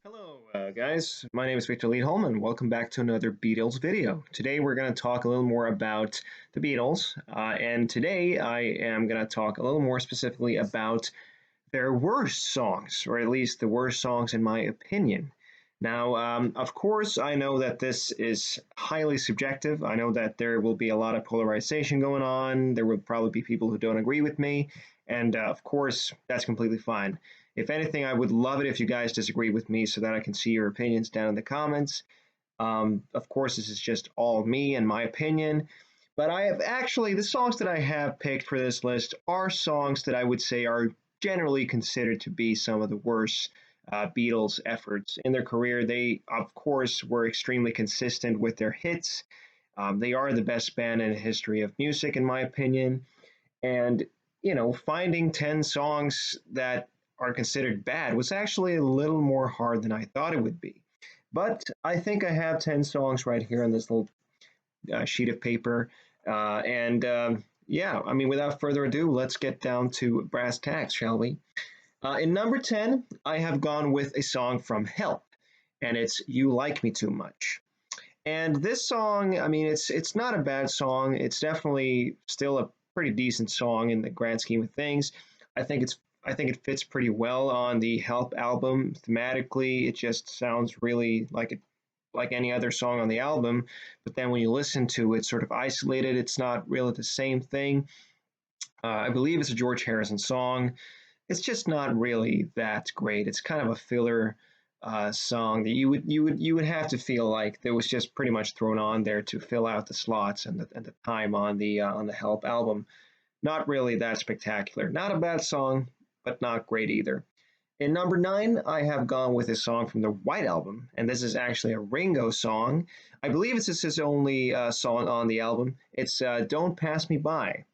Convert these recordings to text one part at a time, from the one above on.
Hello, guys. My name is Victor Liedholm, and welcome back to another Beatles video. Today, we're going to talk a little more about the Beatles, and today I am going to talk a little more specifically about their worst songs, or at least the worst songs in my opinion. Now, of course, I know that this is highly subjective. I know that there will be a lot of polarization going on. There will probably be people who don't agree with me, and of course, that's completely fine. If anything, I would love it if you guys disagree with me so that I can see your opinions down in the comments. Of course, this is just all me and my opinion. But I have actually, the songs that I have picked for this list are songs that I would say are generally considered to be some of the worst Beatles efforts in their career. They, of course, were extremely consistent with their hits. They are the best band in the history of music, in my opinion. And, finding 10 songs that are considered bad was actually a little more hard than I thought it would be. But I think I have 10 songs right here on this little sheet of paper. Yeah, I mean, without further ado, let's get down to brass tacks, shall we? In number 10, I have gone with a song from Help, and it's You Like Me Too Much. And this song, I mean, it's not a bad song. It's definitely still a pretty decent song in the grand scheme of things. I think it fits pretty well on the Help album thematically. It just sounds really like any other song on the album. But then when you listen to it, sort of isolated, it's not really the same thing. I believe it's a George Harrison song. It's just not really that great. It's kind of a filler song that you would have to feel like there was just pretty much thrown on there to fill out the slots and the time on the Help album. Not really that spectacular. Not a bad song, but not great either. In number 9, I have gone with a song from the White Album, and this is actually a Ringo song. I believe it's his only song on the album. It's Don't Pass Me By.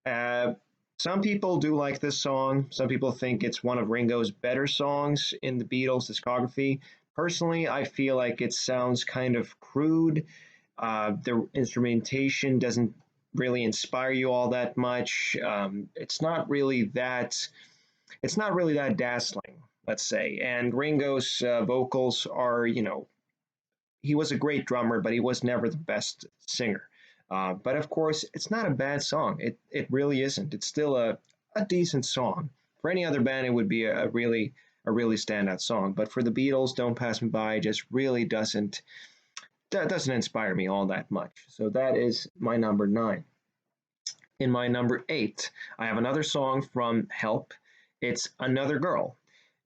Uh, some people do like this song. Some people think it's one of Ringo's better songs in the Beatles discography. Personally, I feel like it sounds kind of crude. The instrumentation doesn't really inspire you all that much. It's not really that dazzling, let's say. And Ringo's vocals are, he was a great drummer, but he was never the best singer. But of course, it's not a bad song. It really isn't. It's still a decent song. For any other band, it would be a really standout song. But for the Beatles, "Don't Pass Me By" just really doesn't inspire me all that much. So that is my number 9. In my number 8, I have another song from Help. It's Another Girl.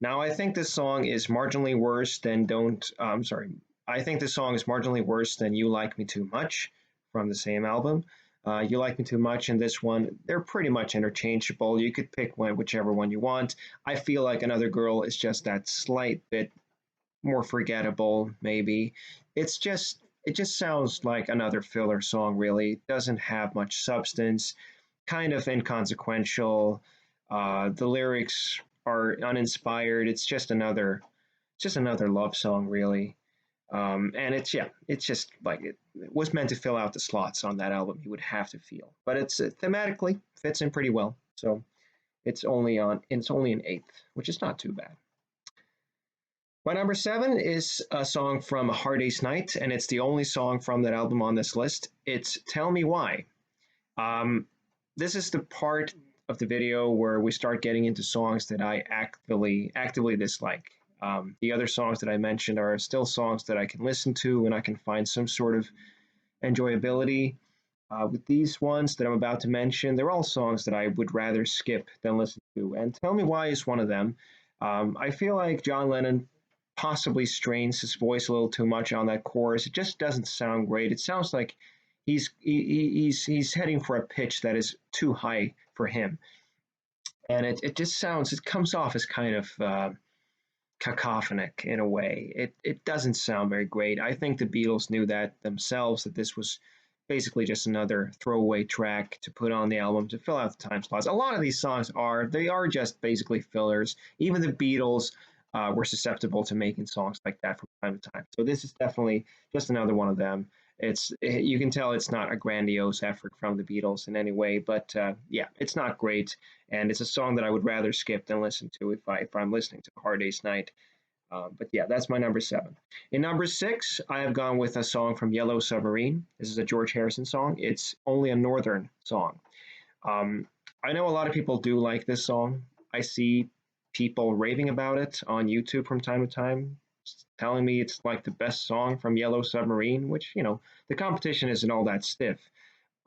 Now, I think this song is marginally worse than Don't. I'm sorry. I think this song is marginally worse than You Like Me Too Much from the same album. You Like Me Too Much and this one, they're pretty much interchangeable. You could pick whichever one you want. I feel like Another Girl is just that slight bit more forgettable, maybe. It just sounds like another filler song, really. It doesn't have much substance, kind of inconsequential. The lyrics are uninspired. It's just another love song, really. And it's just like it was meant to fill out the slots on that album. You would have to feel, but it's thematically fits in pretty well. So it's only an eighth, which is not too bad. My number 7 is a song from A Hard Day's Night, and it's the only song from that album on this list. It's Tell Me Why. Um, this is the part of the video where we start getting into songs that I actively dislike. The other songs that I mentioned are still songs that I can listen to and I can find some sort of enjoyability. With these ones that I'm about to mention, they're all songs that I would rather skip than listen to. And Tell Me Why is one of them. I feel like John Lennon possibly strains his voice a little too much on that chorus. It just doesn't sound great. It sounds like he's heading for a pitch that is too high for him, and it comes off as kind of cacophonic in a way. It doesn't sound very great. I think the Beatles knew that themselves, that this was basically just another throwaway track to put on the album to fill out the time slots. A lot of these songs are just basically fillers. Even the Beatles were susceptible to making songs like that from time to time. So this is definitely just another one of them. You can tell it's not a grandiose effort from the Beatles in any way, but yeah, it's not great, and it's a song that I would rather skip than listen to if I'm listening to Hard Day's Night. But yeah, that's my number 7. In number 6, I have gone with a song from Yellow Submarine. This is a George Harrison song. It's only a northern song. Um, I know a lot of people do like this song. I see people raving about it on YouTube from time to time, telling me it's like the best song from Yellow Submarine, which, the competition isn't all that stiff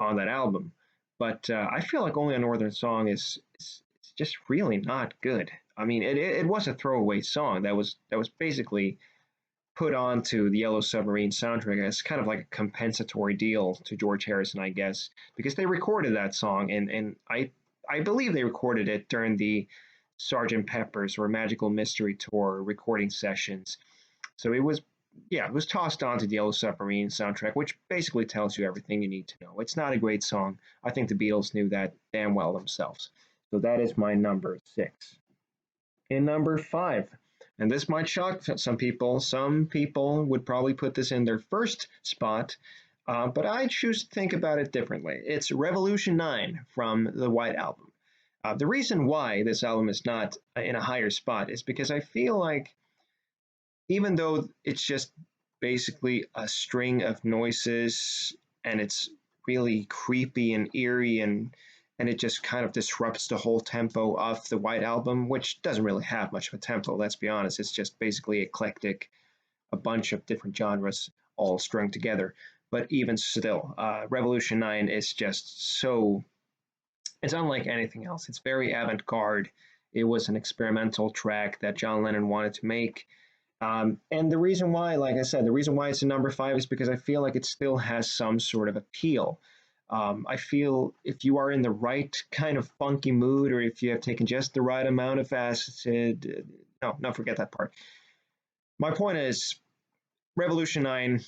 on that album. But I feel like Only a Northern Song is just really not good. I mean, it was a throwaway song that was basically put onto the Yellow Submarine soundtrack as kind of like a compensatory deal to George Harrison, I guess, because they recorded that song, and I believe they recorded it during the Sergeant Pepper's or Magical Mystery Tour recording sessions. So it was tossed onto the Yellow Submarine soundtrack, which basically tells you everything you need to know. It's not a great song. I think the Beatles knew that damn well themselves. So that is my number 6. In number 5, and this might shock some people. Some people would probably put this in their first spot, but I choose to think about it differently. It's Revolution 9 from the White Album. The reason why this album is not in a higher spot is because I feel like even though it's just basically a string of noises and it's really creepy and eerie and it just kind of disrupts the whole tempo of the White Album, which doesn't really have much of a tempo, let's be honest. It's just basically eclectic, a bunch of different genres all strung together. But even still, Revolution 9 is just so, it's unlike anything else. It's very avant garde. It was an experimental track that John Lennon wanted to make. And the reason why, like I said, the reason why it's a number 5 is because I feel like it still has some sort of appeal. I feel if you are in the right kind of funky mood, or if you have taken just the right amount of acid, no, forget that part. My point is, Revolution 9,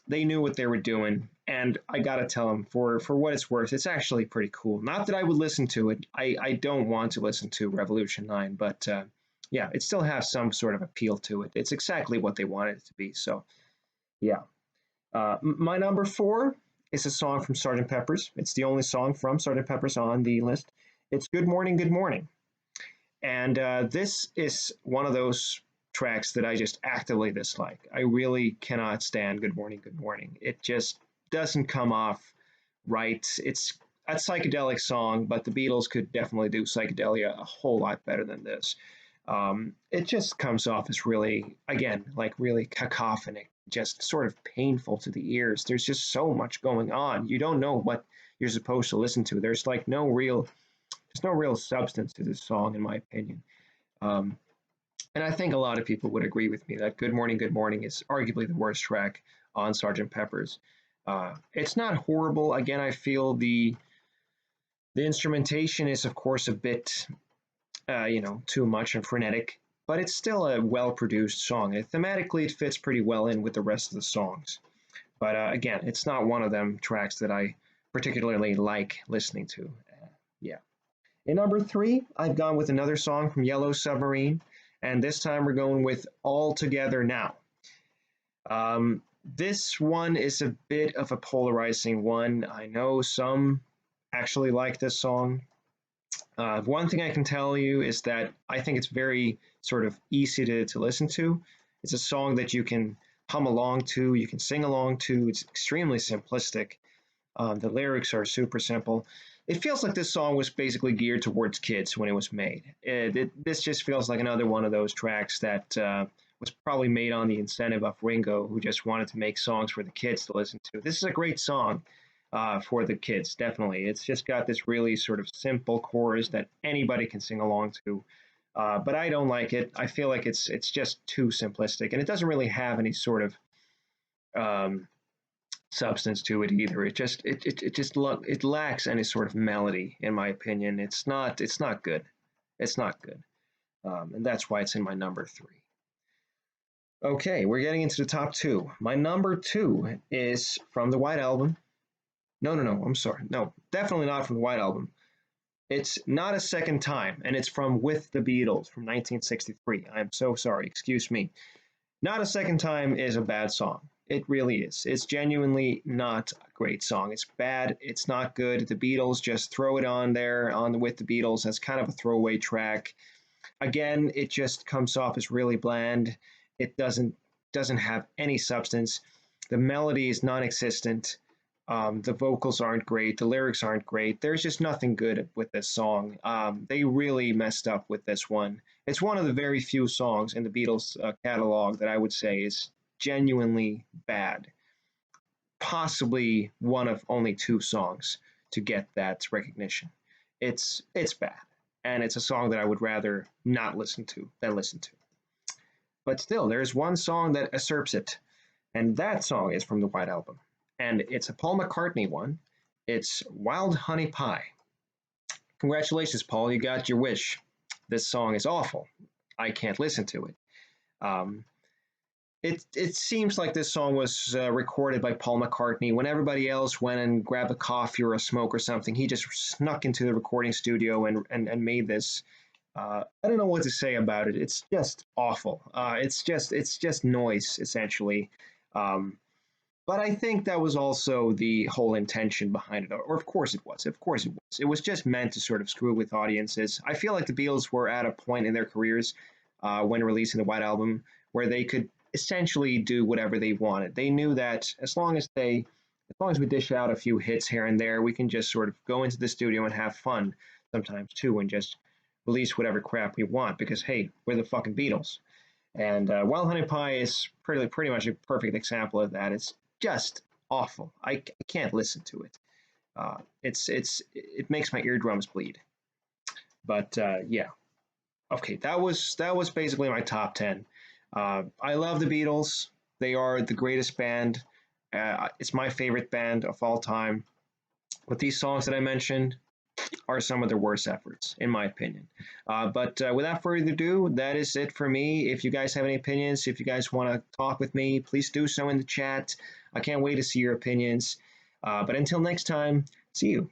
they knew what they were doing, and I gotta tell them, for what it's worth, it's actually pretty cool. Not that I would listen to it. I don't want to listen to Revolution 9, but yeah, it still has some sort of appeal to it. It's exactly what they wanted it to be. So yeah, my number 4 is a song from Sergeant Pepper's. It's the only song from Sergeant Pepper's on the list. It's Good Morning, Good Morning. And this is one of those tracks that I just actively dislike. I really cannot stand Good Morning, Good Morning. It just doesn't come off right. It's a psychedelic song, but the Beatles could definitely do psychedelia a whole lot better than this. It just comes off as really, again, like really cacophonic, just sort of painful to the ears. There's just so much going on. You don't know what you're supposed to listen to. There's no real substance to this song, in my opinion. Um, and I think a lot of people would agree with me that Good Morning is arguably the worst track on Sgt. Pepper's. It's not horrible. Again, I feel the instrumentation is, of course, a bit, too much and frenetic, but it's still a well produced song. Thematically, it fits pretty well in with the rest of the songs. But again, it's not one of them tracks that I particularly like listening to. Yeah. In number 3, I've gone with another song from Yellow Submarine, and this time we're going with All Together Now. This one is a bit of a polarizing one. I know some actually like this song. One thing I can tell you is that I think it's very sort of easy to listen to. It's a song that you can hum along to, you can sing along to. It's extremely simplistic. The lyrics are super simple. It feels like this song was basically geared towards kids when it was made. This just feels like another one of those tracks that was probably made on the incentive of Ringo, who just wanted to make songs for the kids to listen to. This is a great song for the kids, definitely. It's just got this really sort of simple chorus that anybody can sing along to. But I don't like it. I feel like it's just too simplistic, and it doesn't really have any sort of um, substance to it either. It lacks any sort of melody, in my opinion. It's not good. It's not good, and that's why it's in my number 3. Okay, we're getting into the top 2. My number 2 is from the White Album. No. I'm sorry. No, definitely not from the White Album. It's Not a Second Time, and it's from With the Beatles from 1963. I'm so sorry. Excuse me. Not a Second Time is a bad song. It really is. It's genuinely not a great song. It's bad. It's not good. The Beatles just throw it on there on the With the Beatles as kind of a throwaway track. Again, it just comes off as really bland. It doesn't have any substance. The melody is non-existent. The vocals aren't great. The lyrics aren't great. There's just nothing good with this song. They really messed up with this one. It's one of the very few songs in the Beatles catalog that I would say is genuinely bad. Possibly one of only two songs to get that recognition. It's bad, and it's a song that I would rather not listen to than listen to. But still, there's one song that usurps it, and that song is from the White Album, and it's a Paul McCartney one. It's Wild Honey Pie. Congratulations, Paul, you got your wish. This song is awful. I can't listen to it. Um, it seems like this song was recorded by Paul McCartney when everybody else went and grabbed a coffee or a smoke or something. He just snuck into the recording studio and made this. I don't know what to say about it. It's just awful. It's just noise essentially. Um, but I think that was also the whole intention behind it. Or of course it was. Of course it was. It was just meant to sort of screw with audiences. I feel like the Beatles were at a point in their careers when releasing the White Album where they could essentially do whatever they wanted. They knew that as long as we dish out a few hits here and there, we can just sort of go into the studio and have fun sometimes too, and just release whatever crap we want because hey, we're the fucking Beatles. And Wild Honey Pie is pretty much a perfect example of that. It's just awful. I can't listen to it. It makes my eardrums bleed. But yeah, okay, that was basically my top 10. I love the Beatles. They are the greatest band. It's my favorite band of all time. But these songs that I mentioned are some of their worst efforts, in my opinion. But without further ado, that is it for me. If you guys have any opinions, if you guys want to talk with me, please do so in the chat. I can't wait to see your opinions. But until next time, see you.